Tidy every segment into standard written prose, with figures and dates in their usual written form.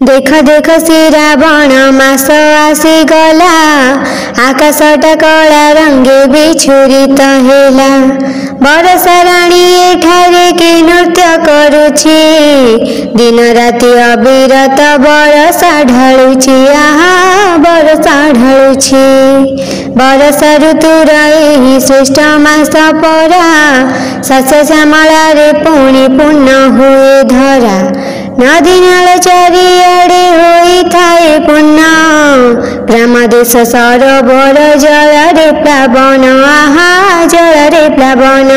देख देख श्रावण मास आसीगला आकाशटा कला रंगे बिछुरित हेला बरसा राणी एठारे के नृत्य करुछि दिन राति अविरत बरसा ढालुछि आहा बरसा ढालुछि बरसा ऋतुर एही श्रेष्ठ मास परा शस्य श्यामला रे पुणी पूर्ण हुए धरा नदी नाल चारिआडे होई थाए पूर्ण ग्राम देश सरोवर जल रे प्लावन आहा जल रे प्लावन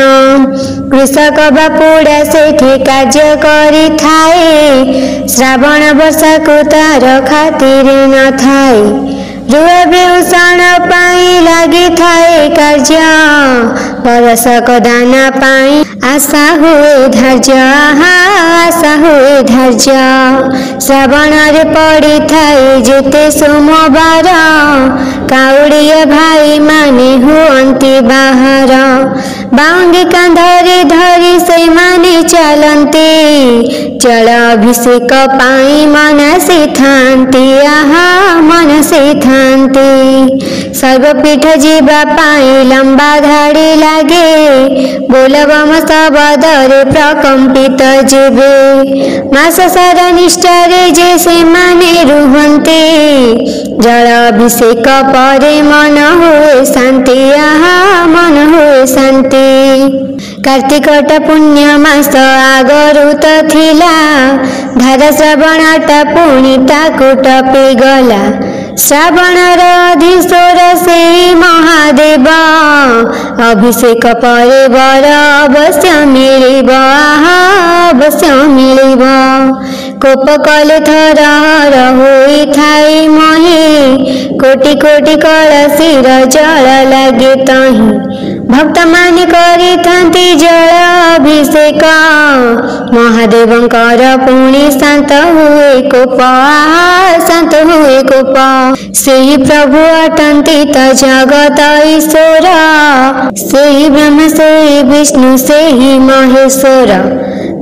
कृषक बापुड़ा सेठी कार्य करी थाए श्रावण वर्षा को तार खातिर न थाए रुआ बेउषण पाई लगी थाए कार्य बरसक दाना पाई आशा हुए धार्य आशा हुए धार्य श्रावण रे पड़ी थाए जेते सोमवार काउड़िया भाई माने हुअंती बाहर बाउंडी कांधरे धरी से माने चलती जल अभिषेक पाई मनसी थांती आहा मनसी थांती सर्वपीठ जीवा पाई लंबा धाड़ी लागे बोलबम सबदरे प्रकंपित जीवे मास सारा निष्ठारे जे से माने रुहंती जल अभिषेक परे मन हुए शांति आहा मन हुए शांति कार्तिकटा पुण्य मास आगरू तो थिला धारा श्रावणटा पुणी ताकू टपी गला श्रावणर अधीश्वर से महादेव अभिषेक परे वर अवश्य मिलिब आहा अवश्य मिलिब कोप कले थर हर होई थाई मही कोटि कोटि कलसीर जल लागे तही भक्त माने करी थांती जल अभिषेक महादेवंकर पुणी शांत हुए कोप शांत हुए कोप सेही प्रभु अटंती त जगत ईश्वर सेही ब्रह्म सेही विष्णु सेही महेश्वर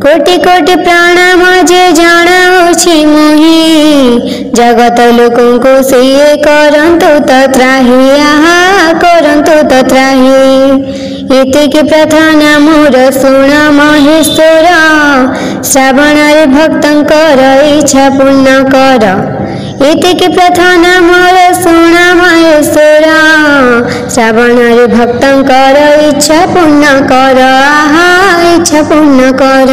कोटि कोटि प्रणाम जे जणाउछि मोहि जगत लोकों को से करंतु तत्राहि आहा करंतु तत्राहि एतिकी प्रार्थना मोर शुण महेश्वर श्रावण रे भक्तंकर इच्छा पूर्ण कर एतिकी प्रार्थना मोर शुण महेश्वर श्रावण रे भक्तंकर इच्छा पूर्ण कर आहा इच्छा पूर्ण कर।